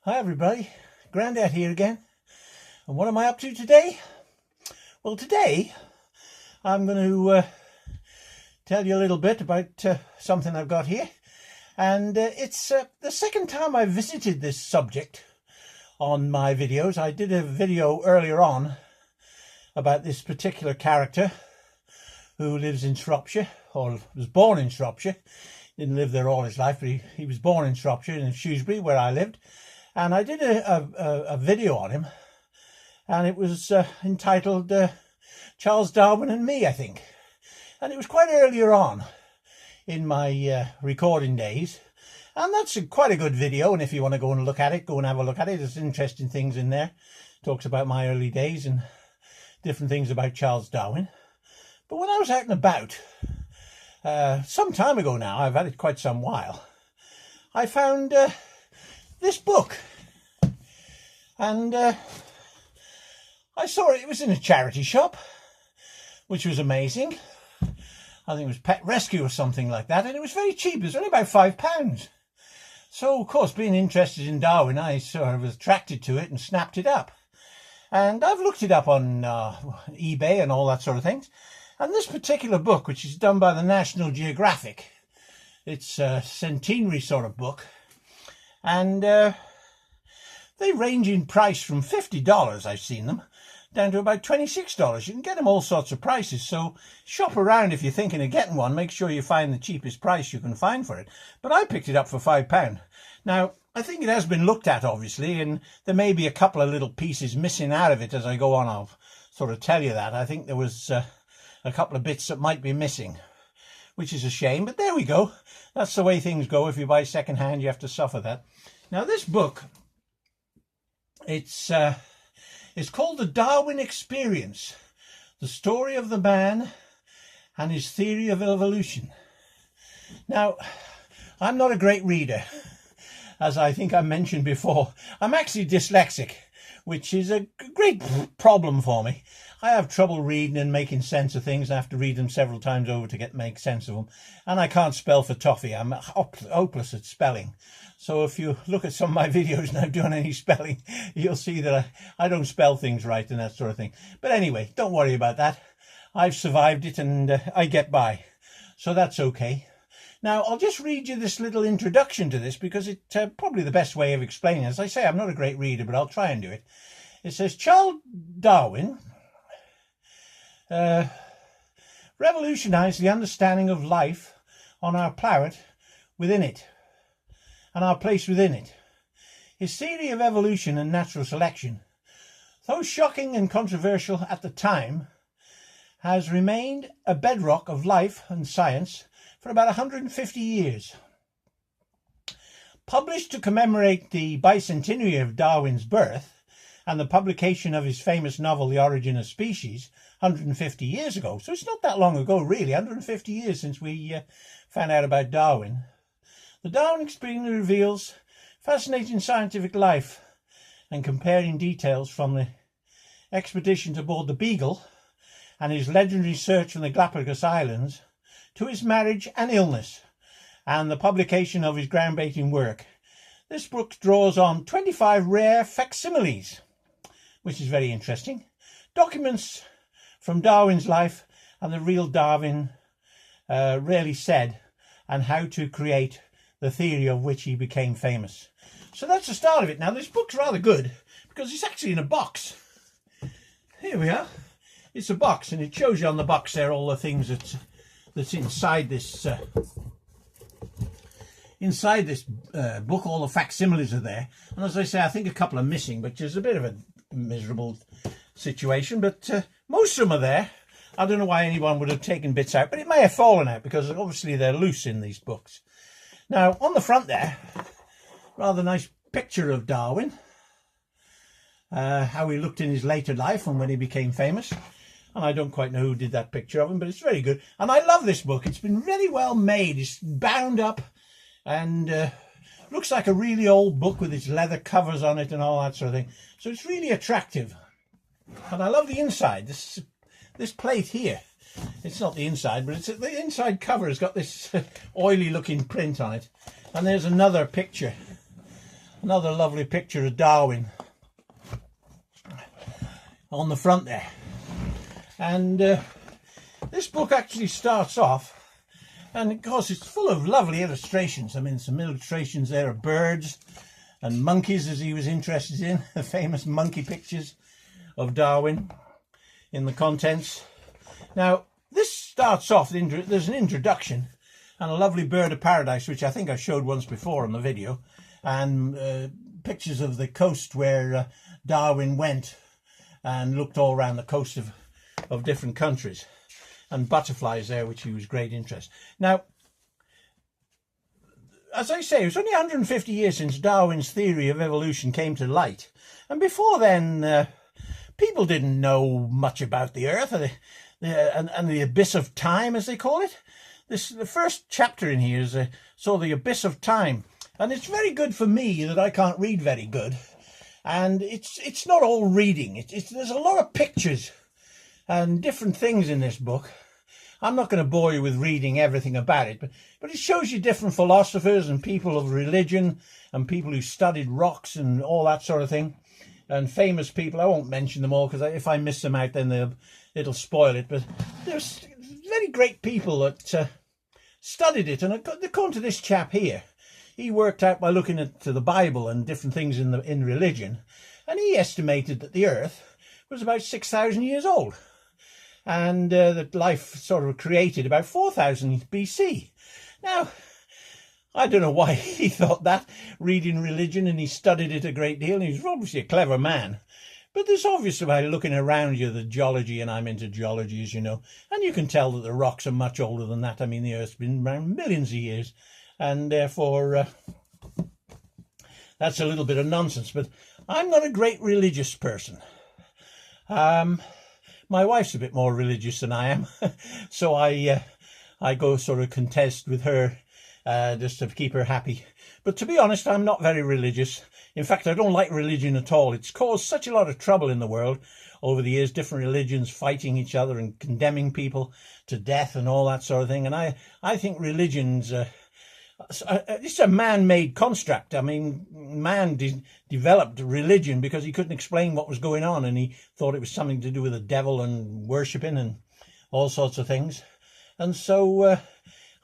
Hi everybody, Grandad here again. And what am I up to today? Well, today I'm going to tell you a little bit about something I've got here. And it's the second time I've visited this subject on my videos. I did a video earlier on about this particular character who lives in Shropshire, or was born in Shropshire. Didn't live there all his life, but he was born in Shropshire, in Shrewsbury, where I lived. And I did a video on him, and it was entitled Charles Darwin and Me, I think. And it was quite earlier on in my recording days. And that's quite a good video, and if you want to go and look at it, go and have a look at it. There's interesting things in there. Talks about my early days and different things about Charles Darwin. But when I was out and about, some time ago now, I've had it quite some while, I found this book. And I saw it was in a charity shop, which was amazing. I think it was Pet Rescue or something like that, and it was very cheap. It was only about £5. So, of course, being interested in Darwin, I sort of was attracted to it and snapped it up. And I've looked it up on eBay and all that sort of things. And this particular book, which is done by the National Geographic, it's a centenary sort of book. And they range in price from $50, I've seen them, down to about $26. You can get them all sorts of prices, so shop around if you're thinking of getting one. Make sure you find the cheapest price you can find for it. But I picked it up for £5. Now, I think it has been looked at, obviously, and there may be a couple of little pieces missing out of it as I go on. I'll sort of tell you that. I think there was a couple of bits that might be missing, which is a shame, but there we go. That's the way things go. If you buy second hand, you have to suffer that. Now, this book, it's called The Darwin Experience, the story of the man and his theory of evolution. Now, I'm not a great reader, as I think I mentioned before. I'm actually dyslexic, which is a great problem for me. I have trouble reading and making sense of things. I have to read them several times over to make sense of them. And I can't spell for toffee. I'm hopeless at spelling. So if you look at some of my videos and I'm doing any spelling, you'll see that I don't spell things right and that sort of thing. But anyway, don't worry about that. I've survived it and I get by. So that's okay. Now, I'll just read you this little introduction to this because it's probably the best way of explaining it. As I say, I'm not a great reader, but I'll try and do it. It says, Charles Darwin revolutionized the understanding of life on our planet within it and our place within it. His theory of evolution and natural selection, though shocking and controversial at the time, has remained a bedrock of life and science for about 150 years. Published to commemorate the bicentenary of Darwin's birth and the publication of his famous novel The Origin of Species 150 years ago. So it's not that long ago, really, 150 years since we found out about Darwin. The Darwin Experience reveals fascinating scientific life and comparing details from the expedition aboard the Beagle and his legendary search from the Galapagos Islands to his marriage and illness and the publication of his groundbreaking work. This book draws on 25 rare facsimiles, which is very interesting, documents from Darwin's life and the real Darwin really said, and how to create the theory of which he became famous. So that's the start of it. Now, this book's rather good because it's actually in a box. Here we are. It's a box, and it shows you on the box there all the things that's inside this book. All the facsimiles are there, and as I say, I think a couple are missing, which is a bit of a miserable situation, but most of them are there. I don't know why anyone would have taken bits out, but it may have fallen out because obviously they're loose in these books. Now, on the front there, rather nice picture of Darwin, how he looked in his later life and when he became famous. And I don't quite know who did that picture of him, but it's very good. And I love this book. It's been very well made. It's bound up and looks like a really old book with its leather covers on it and all that sort of thing. So it's really attractive. And I love the inside. This plate here. It's not the inside, but the inside cover has got this oily looking print on it. And there's another picture Another lovely picture of Darwin on the front there. And this book actually starts off, and of course it's full of lovely illustrations. I mean, some illustrations there of birds and monkeys, as he was interested in, the famous monkey pictures of Darwin in the contents. Now, this starts off, there's an introduction and a lovely bird of paradise, which I think I showed once before on the video, and pictures of the coast where Darwin went and looked all around the coast of different countries, and butterflies there, which he was great interest. Now, as I say, it was only 150 years since Darwin's theory of evolution came to light, and before then people didn't know much about the Earth and the abyss of time, as they call it. The first chapter in here is the abyss of time, and it's very good for me that I can't read very good, and it's not all reading. There's a lot of pictures and different things in this book. I'm not going to bore you with reading everything about it, but it shows you different philosophers and people of religion and people who studied rocks and all that sort of thing, and famous people. I won't mention them all because if I miss them out, then it'll spoil it. But there's very great people that studied it, and according to this chap here, he worked out by looking at the Bible and different things in religion, and he estimated that the Earth was about 6,000 years old, and that life sort of created about 4,000 BC. Now, I don't know why he thought that, reading religion, and he studied it a great deal, and he was obviously a clever man. But there's obviously, by looking around you, the geology, and I'm into geology, as you know, and you can tell that the rocks are much older than that. I mean, the Earth's been around millions of years, and therefore that's a little bit of nonsense. But I'm not a great religious person. My wife's a bit more religious than I am, so I go sort of contest with her just to keep her happy. But to be honest, I'm not very religious. In fact, I don't like religion at all. It's caused such a lot of trouble in the world over the years, different religions fighting each other and condemning people to death and all that sort of thing. And I think religion's it's a man-made construct. I mean, man developed religion because he couldn't explain what was going on, and he thought it was something to do with the devil and worshipping and all sorts of things. And so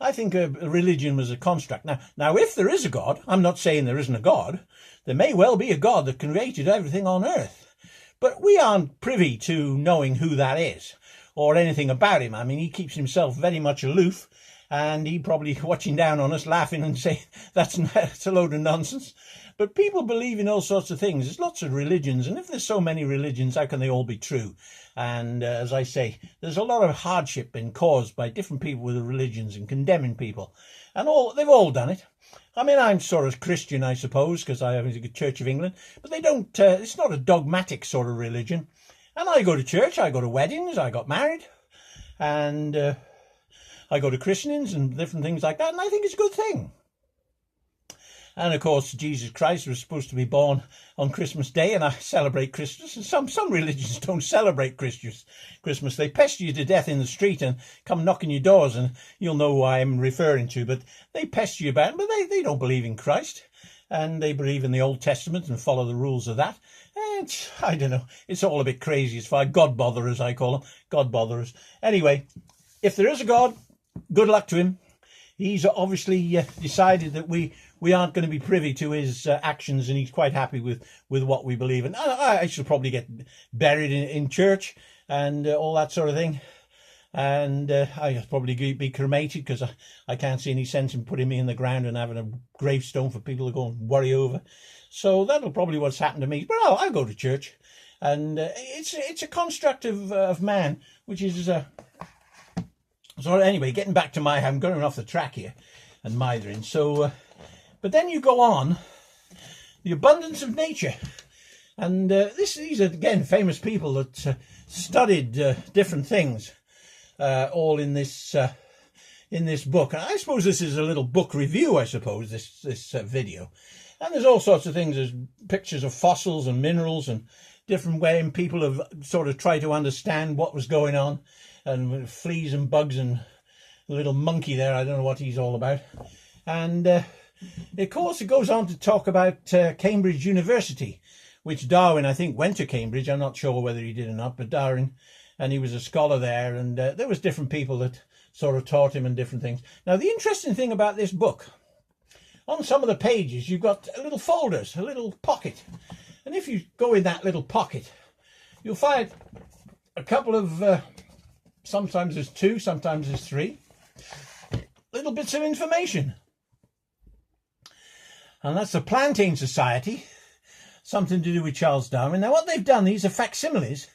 I think religion was a construct. Now, if there is a God, I'm not saying there isn't a God. There may well be a God that created everything on Earth, but we aren't privy to knowing who that is or anything about him. I mean, he keeps himself very much aloof, and he probably watching down on us, laughing and saying, that's a load of nonsense. But people believe in all sorts of things. There's lots of religions, and if there's so many religions, how can they all be true? And as I say, there's a lot of hardship been caused by different people with the religions and condemning people. And they've all done it. I mean, I'm sort of Christian, I suppose, because I have the Church of England. But they don't, it's not a dogmatic sort of religion. And I go to church, I go to weddings, I got married. And I go to christenings and different things like that. And I think it's a good thing. And of course, Jesus Christ was supposed to be born on Christmas Day, and I celebrate Christmas. And some religions don't celebrate Christmas. They pester you to death in the street and come knocking your doors, and you'll know who I'm referring to. But they pester you about it, but they don't believe in Christ. And they believe in the Old Testament and follow the rules of that. And I don't know, it's all a bit crazy as far. God botherers, I call them. God botherers. Anyway, if there is a God, good luck to him. He's obviously decided that we aren't going to be privy to his actions, and he's quite happy with what we believe in. I should probably get buried in church and all that sort of thing. And I'll probably be cremated because I can't see any sense in putting me in the ground and having a gravestone for people to go and worry over. So that'll probably what's happened to me. But I'll go to church. And it's a construct of man, which is... So anyway, getting back to I'm going off the track here and mithering. So, but then you go on, the abundance of nature. And these are, again, famous people that studied different things, all in this book. And I suppose this is a little book review, I suppose, this video. And there's all sorts of things. There's pictures of fossils and minerals and different ways, and people have sort of tried to understand what was going on. And fleas and bugs and the little monkey there, I don't know what he's all about. And Of course, it goes on to talk about Cambridge University, which Darwin, I think, went to Cambridge. I'm not sure whether he did or not, but Darwin, and he was a scholar there, and there was different people that sort of taught him and different things. Now, the interesting thing about this book, on some of the pages, you've got little folders, a little pocket. And if you go in that little pocket, you'll find a couple of, sometimes there's 2, sometimes there's 3, little bits of information. And that's the Plantain Society, something to do with Charles Darwin. Now, what they've done, these are facsimiles,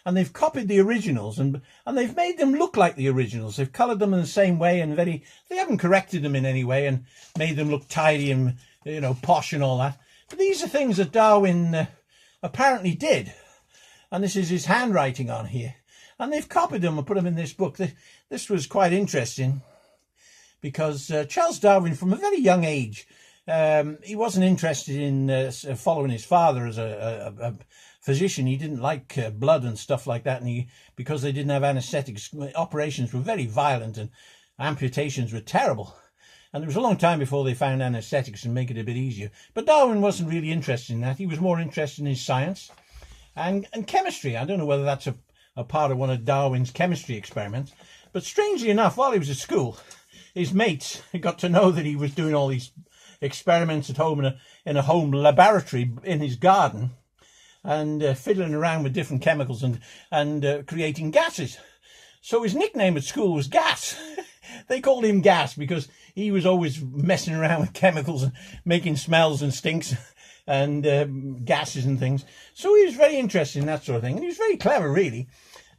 and they've copied the originals, and they've made them look like the originals. They've coloured them in the same way, and they haven't corrected them in any way and made them look tidy and, you know, posh and all that. But these are things that Darwin apparently did, and this is his handwriting on here. And they've copied them and put them in this book. This was quite interesting because Charles Darwin, from a very young age, he wasn't interested in following his father as a physician. He didn't like blood and stuff like that, and because they didn't have anaesthetics, operations were very violent and amputations were terrible. And it was a long time before they found anaesthetics and make it a bit easier. But Darwin wasn't really interested in that. He was more interested in his science and chemistry. I don't know whether that's a part of one of Darwin's chemistry experiments. But strangely enough, while he was at school, his mates got to know that he was doing all these experiments at home in a home laboratory in his garden, and fiddling around with different chemicals and creating gases. So his nickname at school was Gas. They called him Gas because he was always messing around with chemicals and making smells and stinks and gases and things. So he was very interested in that sort of thing, and he was very clever, really.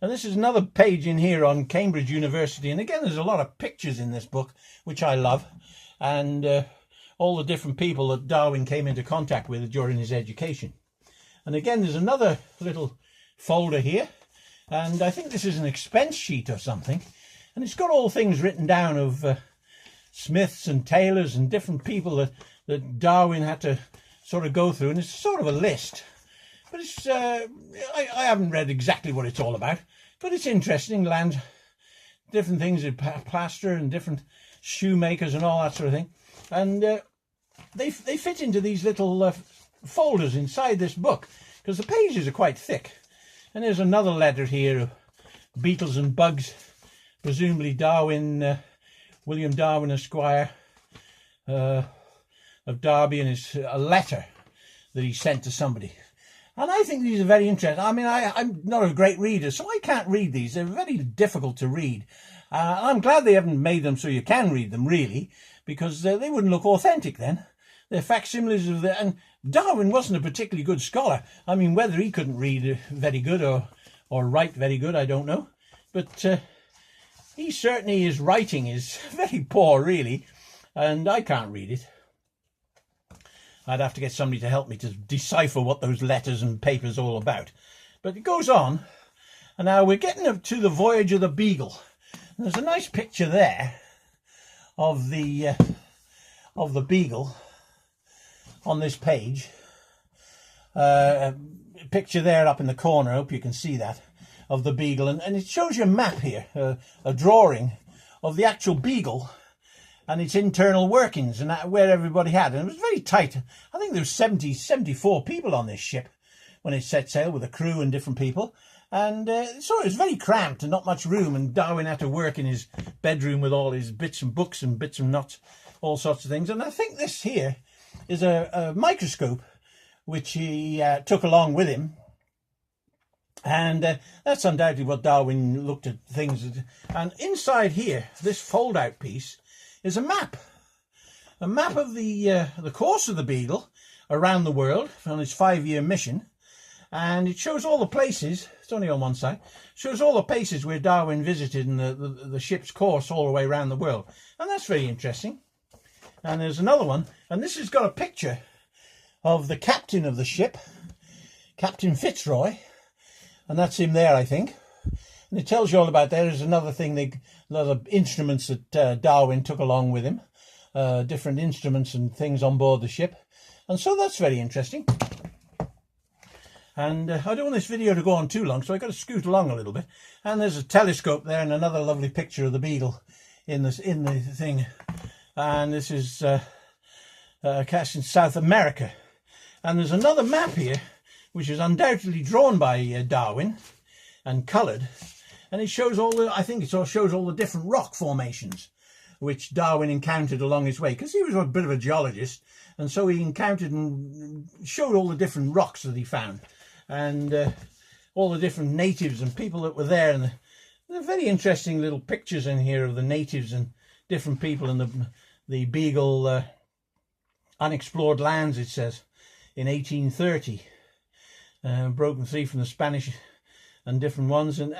And this is another page in here on Cambridge University, and again there's a lot of pictures in this book, which I love, and all the different people that Darwin came into contact with during his education. And again, there's another little folder here, and I think this is an expense sheet or something, and it's got all things written down of Smiths and Taylors and different people that Darwin had to sort of go through, and it's sort of a list. But it's I haven't read exactly what it's all about, but it's interesting. Land, different things, plaster and different shoemakers and all that sort of thing. And they fit into these little folders inside this book because the pages are quite thick. And there's another letter here of beetles and bugs, presumably Darwin, William Darwin Esquire of Derby, and it's a letter that he sent to somebody. And I think these are very interesting. I mean, I'm not a great reader, so I can't read these. They're very difficult to read. I'm glad they haven't made them so you can read them, really, because they wouldn't look authentic then. They're facsimiles of the... And Darwin wasn't a particularly good scholar. I mean, whether he couldn't read very good or write very good, I don't know. But he certainly, his writing is very poor, really, and I can't read it. I'd have to get somebody to help me to decipher what those letters and papers are all about. But it goes on, and now we're getting up to the voyage of the Beagle. And there's a nice picture there of the Beagle on this page. A picture there up in the corner, I hope you can see that, of the Beagle. And it shows you a map here, a drawing of the actual Beagle and its internal workings and where everybody had. And it was very tight. I think there was 74 people on this ship when it set sail, with a crew and different people. And so it was very cramped and not much room. And Darwin had to work in his bedroom with all his bits and books and bits and nuts, all sorts of things. And I think this here is a microscope which he took along with him. And that's undoubtedly what Darwin looked at things. And inside here, this fold-out piece, is a map of the course of the Beagle around the world on its 5-year mission, and it shows all the places. It's only on one side. Shows all the places where Darwin visited in the ship's course all the way around the world, and that's very interesting. And there's another one, and this has got a picture of the captain of the ship, Captain Fitzroy, and that's him there, I think. And it tells you all about there. There's another thing, a lot of instruments that Darwin took along with him, different instruments and things on board the ship. And so that's very interesting. And I don't want this video to go on too long, so I've got to scoot along a little bit. And there's a telescope there and another lovely picture of the Beagle in the thing. And this is cast in South America. And there's another map here, which is undoubtedly drawn by Darwin and coloured. And it shows all the, I think it shows all the different rock formations which Darwin encountered along his way, because he was a bit of a geologist, and so he encountered and showed all the different rocks that he found, and all the different natives and people that were there. And there are very interesting little pictures in here of the natives and different people in the Beagle unexplored lands, it says, in 1830, broken free from the Spanish and different ones. And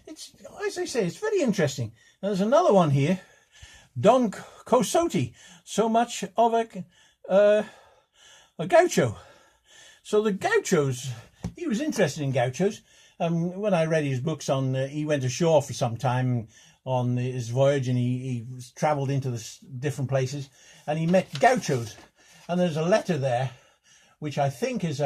it's, as I say, it's very interesting. And there's another one here, Don Quixote, so much of a gaucho. So the gauchos, he was interested in gauchos. When I read his books on, he went ashore for some time on his voyage, and he travelled into the different places, and he met gauchos. And there's a letter there, which I think is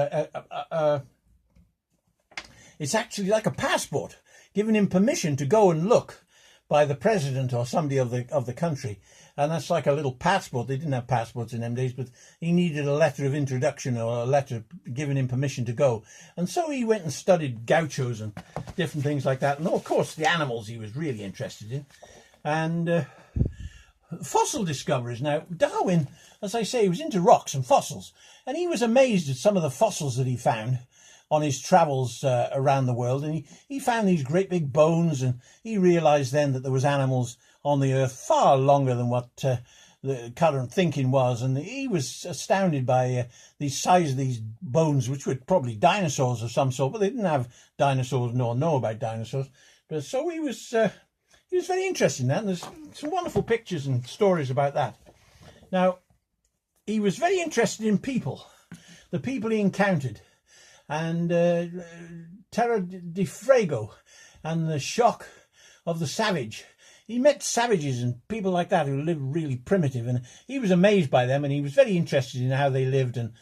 it's actually like a passport, giving him permission to go and look by the president or somebody of the country. And that's like a little passport. They didn't have passports in them days, but he needed a letter of introduction or a letter giving him permission to go. And so he went and studied gauchos and different things like that. And of course, the animals he was really interested in. And fossil discoveries. Now, Darwin, as I say, he was into rocks and fossils. And he was amazed at some of the fossils that he found on his travels around the world. And he found these great big bones, and he realised then that there was animals on the earth far longer than what the current thinking was. And he was astounded by the size of these bones, which were probably dinosaurs of some sort, but they didn't have dinosaurs nor know about dinosaurs. But so he was very interested in that, and there's some wonderful pictures and stories about that. Now, he was very interested in people, the people he encountered, and Terra de Fuego and the shock of the savage. He met savages and people like that who lived really primitive, and he was amazed by them, and he was very interested in how they lived and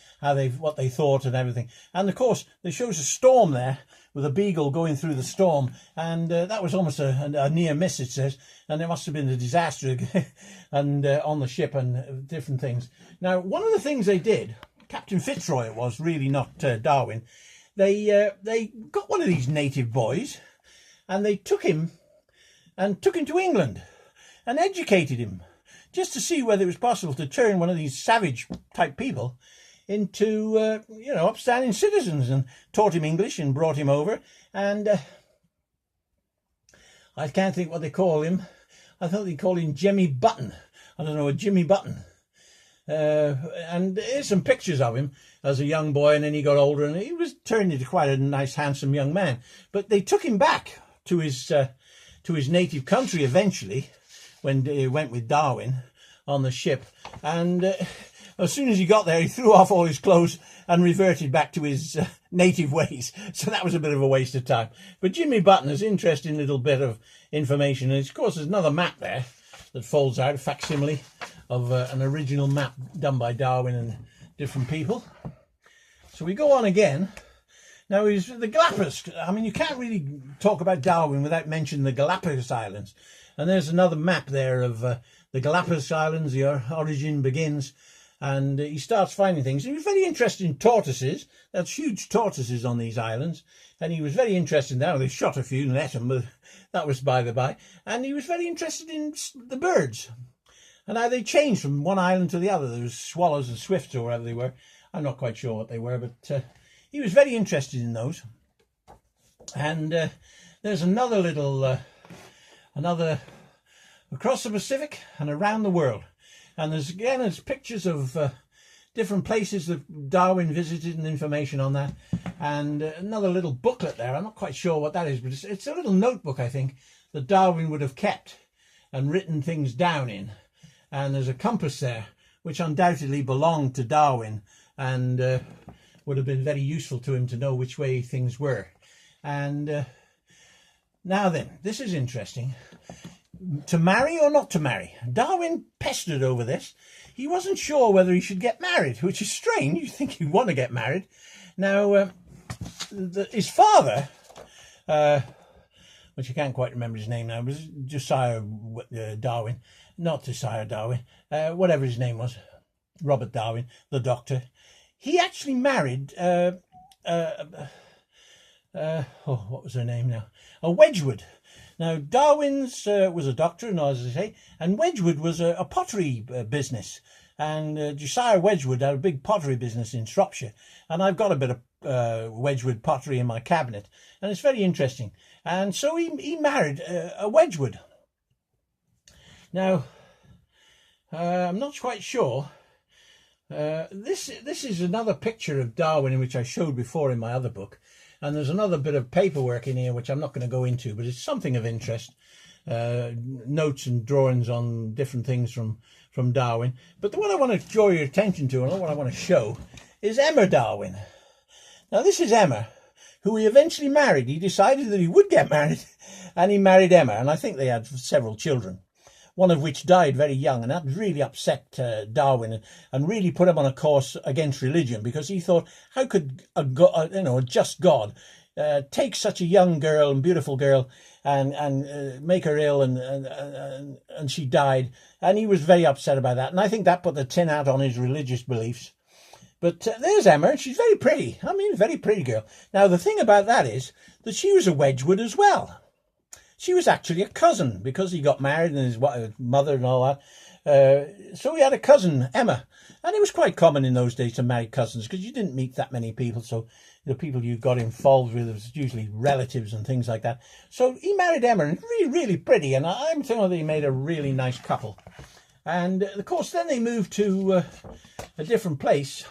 what they thought and everything. And of course, there shows a storm there with a beagle going through the storm, and that was almost a near miss, it says, and there must have been a disaster and on the ship and different things. Now, one of the things they did, Captain Fitzroy it was, really not Darwin, they got one of these native boys, and they took him to England and educated him, just to see whether it was possible to turn one of these savage type people into upstanding citizens, and taught him English and brought him over. And I can't think what they call him. I thought they called him Jimmy Button. I don't know, a Jimmy Button. And here's some pictures of him as a young boy, and then he got older and he was turned into quite a nice, handsome young man. But they took him back to his native country eventually, when he went with Darwin on the ship. And as soon as he got there, he threw off all his clothes and reverted back to his native ways. So that was a bit of a waste of time. But Jimmy Button is an interesting little bit of information. And of course, there's another map there that folds out, a facsimile of an original map done by Darwin and different people. So we go on again. Now, the Galapagos. I mean, you can't really talk about Darwin without mentioning the Galapagos Islands. And there's another map there of the Galapagos Islands. The origin begins, and he starts finding things. He was very interested in tortoises. There's huge tortoises on these islands, and he was very interested in that. They shot a few and ate them, but that was by the by. And he was very interested in the birds and how they changed from one island to the other. There was swallows and swifts, or whatever they were. I'm not quite sure what they were, but he was very interested in those. And there's another little, another across the Pacific and around the world. And there's pictures of different places that Darwin visited and information on that. And another little booklet there. I'm not quite sure what that is, but it's a little notebook, I think, that Darwin would have kept and written things down in. And there's a compass there, which undoubtedly belonged to Darwin, and would have been very useful to him to know which way things were. And now then, this is interesting. To marry or not to marry? Darwin pestered over this. He wasn't sure whether he should get married, which is strange. You'd think he'd want to get married. Now, his father, which I can't quite remember his name now, was Josiah Darwin. Not Josiah Darwin, whatever his name was. Robert Darwin, the doctor, he actually married, what was her name now? Wedgwood. Now, Darwin's was a doctor, and as I say, and Wedgwood was a pottery business. And Josiah Wedgwood had a big pottery business in Shropshire. And I've got a bit of Wedgwood pottery in my cabinet. And it's very interesting. And so he married a Wedgwood. Now, I'm not quite sure. This is another picture of Darwin, in which I showed before in my other book. And there's another bit of paperwork in here, which I'm not going to go into, but it's something of interest. Notes and drawings on different things from Darwin. But what I want to draw your attention to, and what I want to show, is Emma Darwin. Now, this is Emma, who he eventually married. He decided that he would get married, and he married Emma. And I think they had several children, one of which died very young, and that really upset Darwin and really put him on a course against religion, because he thought, how could a just God take such a young girl and beautiful girl and make her ill, and she died, and he was very upset about that. And I think that put the tin hat on his religious beliefs. But there's Emma, and she's very pretty. I mean, very pretty girl. Now, the thing about that is that she was a Wedgwood as well. She was actually a cousin, because he got married and his mother and all that. So he had a cousin, Emma. And it was quite common in those days to marry cousins, because you didn't meet that many people. So the people you got involved with was usually relatives and things like that. So he married Emma, and really, really pretty. And I'm thinking they made a really nice couple. And of course, then they moved to a different place.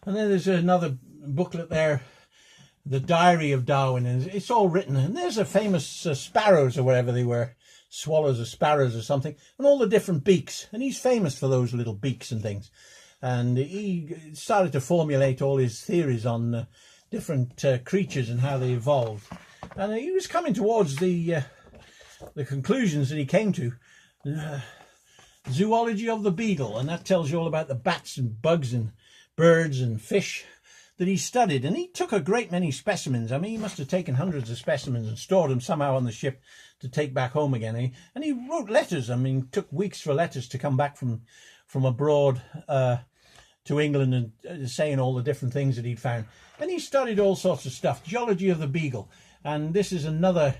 And then there's another booklet there, The Diary of Darwin, and it's all written. And there's a famous sparrows, or whatever they were, swallows or sparrows or something, and all the different beaks. And he's famous for those little beaks and things. And he started to formulate all his theories on different creatures and how they evolved. And he was coming towards the conclusions that he came to. Zoology of the Beagle, and that tells you all about the bats and bugs and birds and fish that he studied. And he took a great many specimens. I mean, he must have taken hundreds of specimens and stored them somehow on the ship to take back home again. And he wrote letters. I mean, it took weeks for letters to come back from abroad to England, and saying all the different things that he'd found. And he studied all sorts of stuff. Geology of the Beagle. And this is another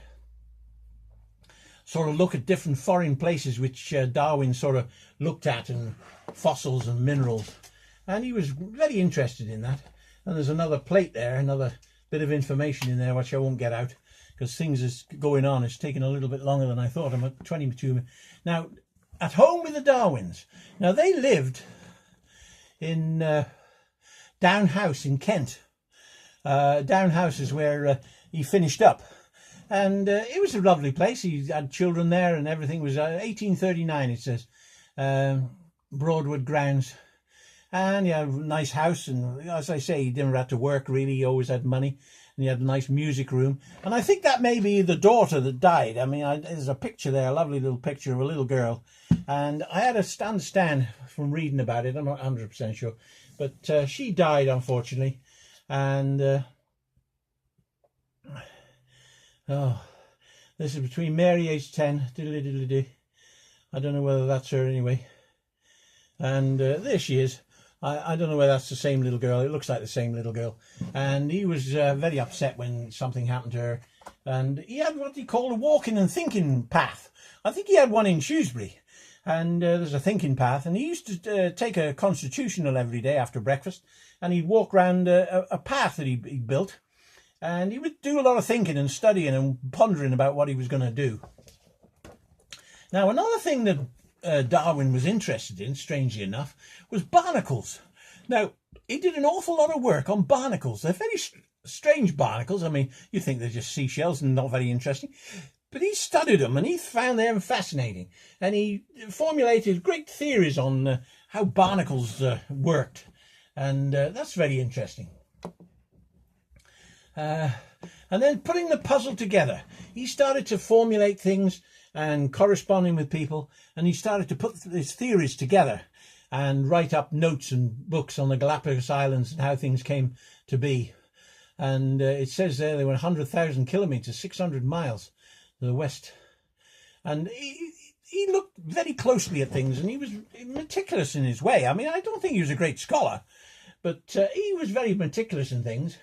sort of look at different foreign places which Darwin sort of looked at, and fossils and minerals. And he was very interested in that. And there's another plate there, another bit of information in there, which I won't get out, because things is going on. It's taking a little bit longer than I thought. I'm at 22 minutes. Now, at home with the Darwins. Now, they lived in Down House in Kent. Down House is where he finished up. And it was a lovely place. He had children there, and everything was 1839, it says. Broadwood grounds. And he had a nice house. And as I say, he never had to work, really. He always had money. And he had a nice music room. And I think that may be the daughter that died. I mean, there's a picture there, a lovely little picture of a little girl. And I had to understand from reading about it, I'm not 100% sure. But she died, unfortunately. And this is between Mary, age 10. I don't know whether that's her anyway. And there she is. I don't know whether that's the same little girl. It looks like the same little girl. And he was very upset when something happened to her. And he had what he called a walking and thinking path. I think he had one in Shrewsbury. And there's a thinking path. And he used to take a constitutional every day after breakfast. And he'd walk round a path that he built. And he would do a lot of thinking and studying and pondering about what he was going to do. Now, another thing that Darwin was interested in, strangely enough, was barnacles. Now, he did an awful lot of work on barnacles. They're very strange barnacles. I mean, you think they're just seashells and not very interesting. But he studied them, and he found them fascinating. And he formulated great theories on how barnacles worked. And that's very interesting. And then putting the puzzle together, he started to formulate things and corresponding with people, and he started to put his theories together and write up notes and books on the Galapagos Islands and how things came to be. And it says there they were 100,000 kilometres, 600 miles to the west. And he looked very closely at things, and he was meticulous in his way. I mean, I don't think he was a great scholar, but he was very meticulous in things.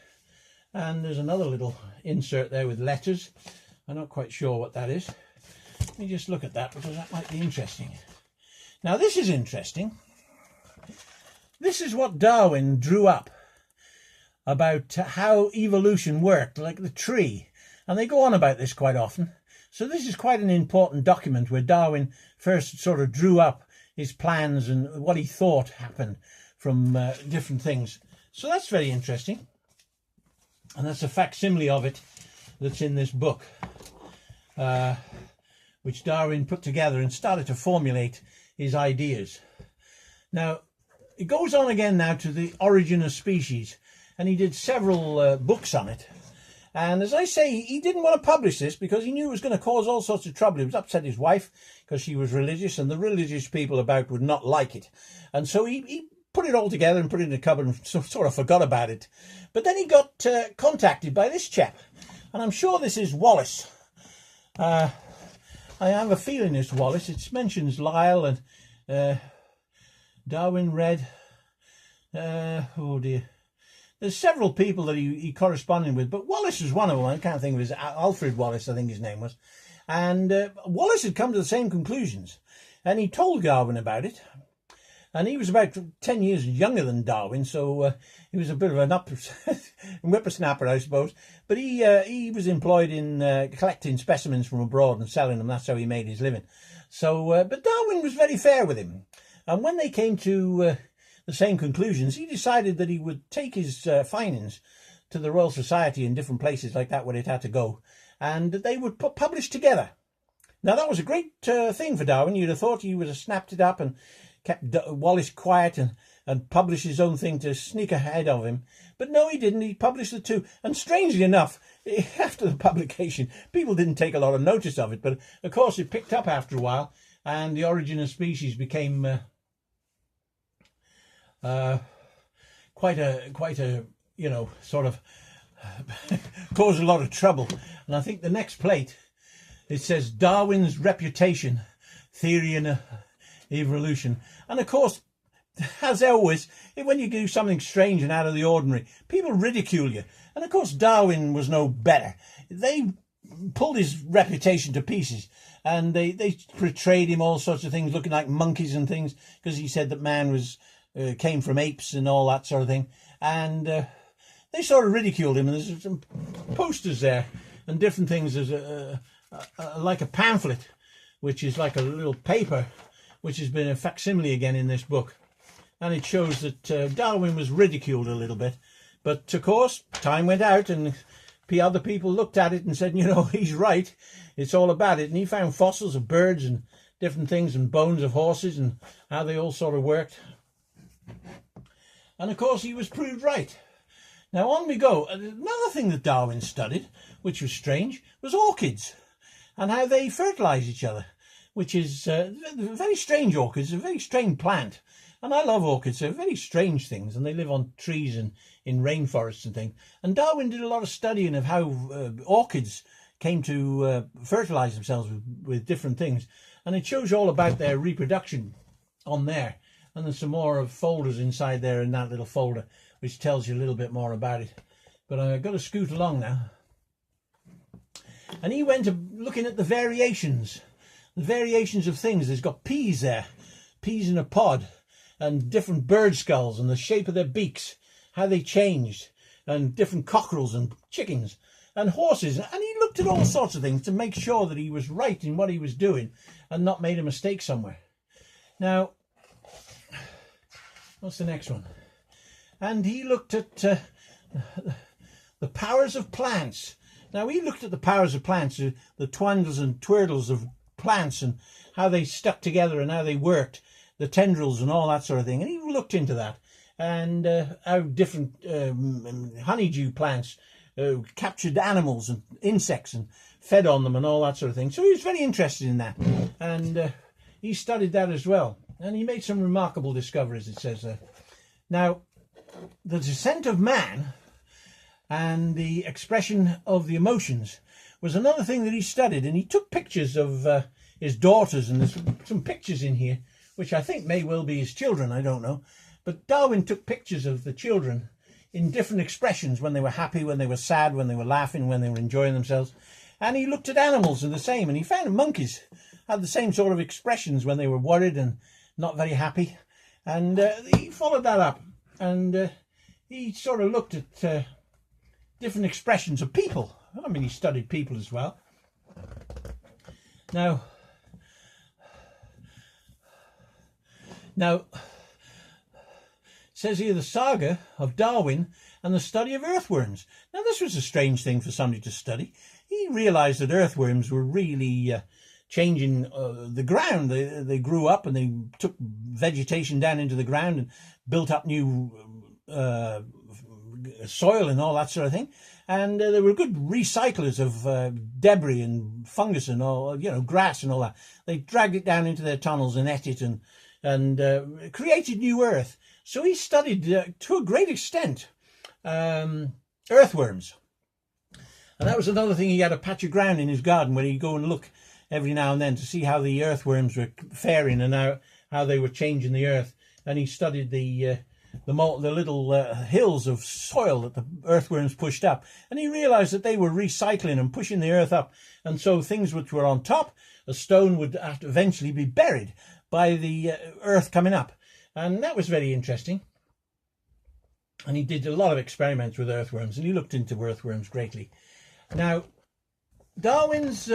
And there's another little insert there with letters. I'm not quite sure what that is. Let me just look at that, because that might be interesting. Now, this is interesting. This is what Darwin drew up about how evolution worked, like the tree. And they go on about this quite often. So this is quite an important document where Darwin first sort of drew up his plans and what he thought happened from different things. So that's very interesting. And that's a facsimile of it that's in this book, which Darwin put together and started to formulate his ideas. Now, it goes on again now to the origin of species, and he did several books on it. And as I say, he didn't want to publish this because he knew it was going to cause all sorts of trouble. It was upset his wife because she was religious, and the religious people about would not like it. And so he put it all together and put it in a cupboard and sort of forgot about it. But then he got contacted by this chap, and I'm sure this is Wallace. I have a feeling it's Wallace. It mentions Lyell and Darwin read. Oh dear. There's several people that he corresponded with, but Wallace was one of them. I can't think of his, Alfred Wallace, I think his name was. And Wallace had come to the same conclusions, and he told Darwin about it. And he was about 10 years younger than Darwin, so he was a bit of an whippersnapper, I suppose. But he was employed in collecting specimens from abroad and selling them. That's how he made his living. So, but Darwin was very fair with him. And when they came to the same conclusions, he decided that he would take his findings to the Royal Society in different places like that where it had to go, and they would publish together. Now, that was a great thing for Darwin. You'd have thought he would have snapped it up and kept Wallace quiet and published his own thing to sneak ahead of him. But no, he didn't. He published the two. And strangely enough, after the publication, people didn't take a lot of notice of it. But of course, it picked up after a while, and the origin of species became quite a sort of caused a lot of trouble. And I think the next plate, it says Darwin's reputation, theory and evolution. And of course, as always, when you do something strange and out of the ordinary, people ridicule you. And of course, Darwin was no better. They pulled his reputation to pieces, and they portrayed him all sorts of things, looking like monkeys and things, because he said that man was came from apes and all that sort of thing. And they sort of ridiculed him. And there's some posters there and different things. There's like a pamphlet, which is like a little paper, which has been a facsimile again in this book. And it shows that Darwin was ridiculed a little bit. But of course, time went out and other people looked at it and said, you know, he's right. It's all about it. And he found fossils of birds and different things and bones of horses and how they all sort of worked. And of course, he was proved right. Now on we go. Another thing that Darwin studied, which was strange, was orchids and how they fertilize each other, which is very strange. Orchids, a very strange plant. And I love orchids. They're very strange things, and they live on trees and in rainforests and things. And Darwin did a lot of studying of how orchids came to fertilize themselves with different things. And it shows you all about their reproduction on there. And there's some more of folders inside there in that little folder, which tells you a little bit more about it. But I've got to scoot along now. And he went to looking at the variations of things. There's got peas there, peas in a pod, and different bird skulls and the shape of their beaks, how they changed, and different cockerels and chickens and horses. And he looked at all sorts of things to make sure that he was right in what he was doing and not made a mistake somewhere. Now, what's the next one? And he looked at the powers of plants. Now, he looked at the powers of plants, the twangles and twirls of plants and how they stuck together and how they worked, the tendrils and all that sort of thing. And he looked into that and how different honeydew plants captured animals and insects and fed on them and all that sort of thing. So he was very interested in that. And he studied that as well. And he made some remarkable discoveries, it says there. Now, the descent of man and the expression of the emotions was another thing that he studied. And he took pictures of his daughters, and there's some pictures in here, which I think may well be his children, I don't know. But Darwin took pictures of the children in different expressions, when they were happy, when they were sad, when they were laughing, when they were enjoying themselves. And he looked at animals and the same, and he found monkeys had the same sort of expressions when they were worried and not very happy. And he followed that up, and he sort of looked at different expressions of people. I mean, he studied people as well. Now, it says here the Saga of Darwin and the study of earthworms. Now, this was a strange thing for somebody to study. He realised that earthworms were really changing the ground. They grew up and they took vegetation down into the ground and built up new soil and all that sort of thing. And they were good recyclers of debris and fungus and all, grass and all that. They dragged it down into their tunnels and ate it and created new earth. So he studied to a great extent earthworms. And that was another thing. He had a patch of ground in his garden where he'd go and look every now and then to see how the earthworms were faring and how they were changing the earth. And he studied the little hills of soil that the earthworms pushed up. And he realised that they were recycling and pushing the earth up. And so things which were on top, a stone would have to eventually be buried by the earth coming up. And that was very interesting. And he did a lot of experiments with earthworms, and he looked into earthworms greatly. Now, Darwin's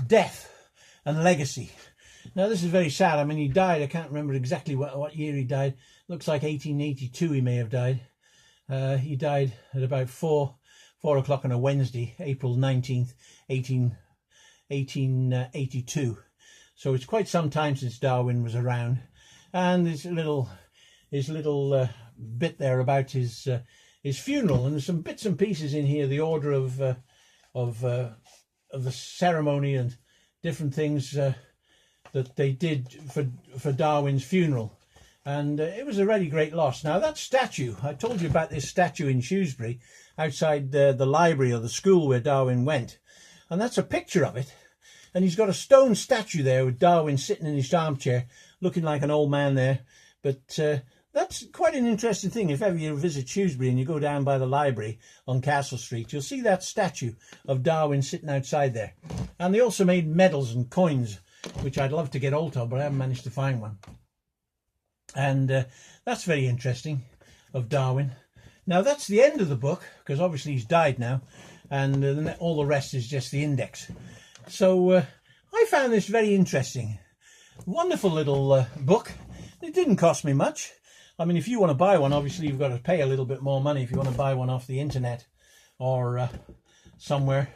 death and legacy. Now, this is very sad. I mean, he died. I can't remember exactly what year he died. Looks like 1882 he may have died. He died at about 4 o'clock on a Wednesday, April 19th, 1882. So it's quite some time since Darwin was around. And his little bit there about his funeral, and there's some bits and pieces in here, the order of the ceremony and different things that they did for Darwin's funeral. And it was a really great loss. Now, that statue, I told you about this statue in Shrewsbury outside the library or the school where Darwin went, and that's a picture of it. And he's got a stone statue there with Darwin sitting in his armchair, looking like an old man there. But that's quite an interesting thing. If ever you visit Shrewsbury and you go down by the library on Castle Street, you'll see that statue of Darwin sitting outside there. And they also made medals and coins, which I'd love to get hold of, but I haven't managed to find one. And that's very interesting of Darwin. Now, that's the end of the book, because obviously he's died now, and all the rest is just the index. So I found this very interesting. Wonderful little book. It didn't cost me much. I mean, if you want to buy one, obviously you've got to pay a little bit more money. If you want to buy one off the internet or somewhere,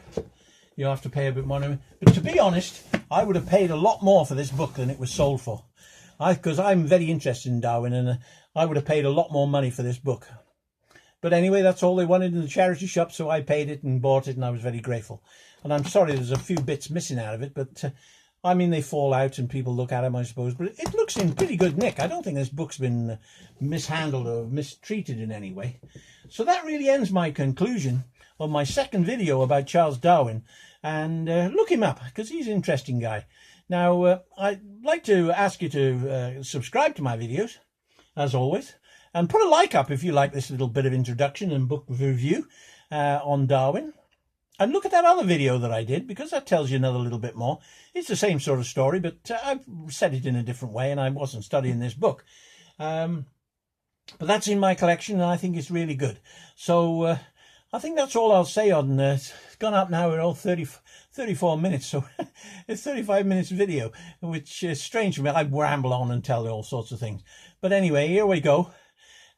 you have to pay a bit more money. But to be honest, I would have paid a lot more for this book than it was sold for. Because I'm very interested in Darwin, and I would have paid a lot more money for this book. But anyway, that's all they wanted in the charity shop, so I paid it and bought it, and I was very grateful. And I'm sorry there's a few bits missing out of it, but I mean, they fall out and people look at them, I suppose. But it looks in pretty good nick. I don't think this book's been mishandled or mistreated in any way. So that really ends my conclusion of my second video about Charles Darwin. And look him up, because he's an interesting guy. Now, I'd like to ask you to subscribe to my videos, as always. And put a like up if you like this little bit of introduction and book review on Darwin. And look at that other video that I did, because that tells you another little bit more. It's the same sort of story, but I've said it in a different way, and I wasn't studying this book. But that's in my collection, and I think it's really good. So I think that's all I'll say on it's gone up now at all 34 minutes, so it's 35 minutes video, which is strange for me. I ramble on and tell all sorts of things. But anyway, here we go.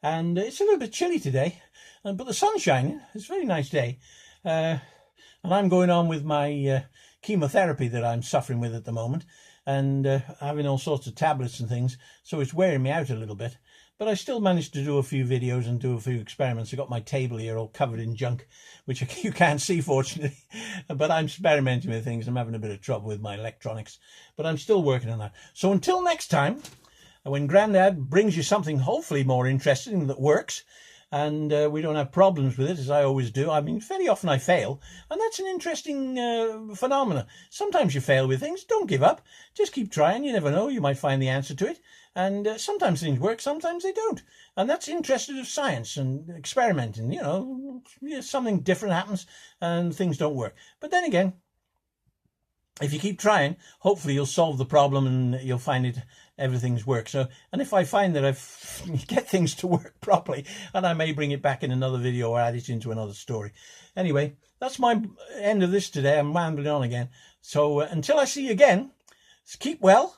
And it's a little bit chilly today, but the sun's shining. It's a very nice day. And I'm going on with my chemotherapy that I'm suffering with at the moment, and having all sorts of tablets and things, so it's wearing me out a little bit. But I still managed to do a few videos and do a few experiments. I got my table here all covered in junk, which you can't see, fortunately. But I'm experimenting with things. I'm having a bit of trouble with my electronics, but I'm still working on that. So until next time, when Grandad brings you something hopefully more interesting that works, and we don't have problems with it, as I always do. I mean, very often I fail, and that's an interesting phenomenon. Sometimes you fail with things. Don't give up. Just keep trying. You never know. You might find the answer to it. And sometimes things work, sometimes they don't. And that's interested of science and experimenting. You know, something different happens and things don't work. But then again, if you keep trying, hopefully you'll solve the problem and you'll find everything's work. So, and if I find that I get things to work properly, and I may bring it back in another video or add it into another story. Anyway, that's my end of this today. I'm rambling on again. So until I see you again, keep well,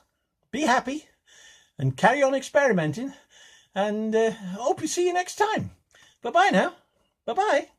be happy, and carry on experimenting. And hope you see you next time. Bye-bye now. Bye-bye.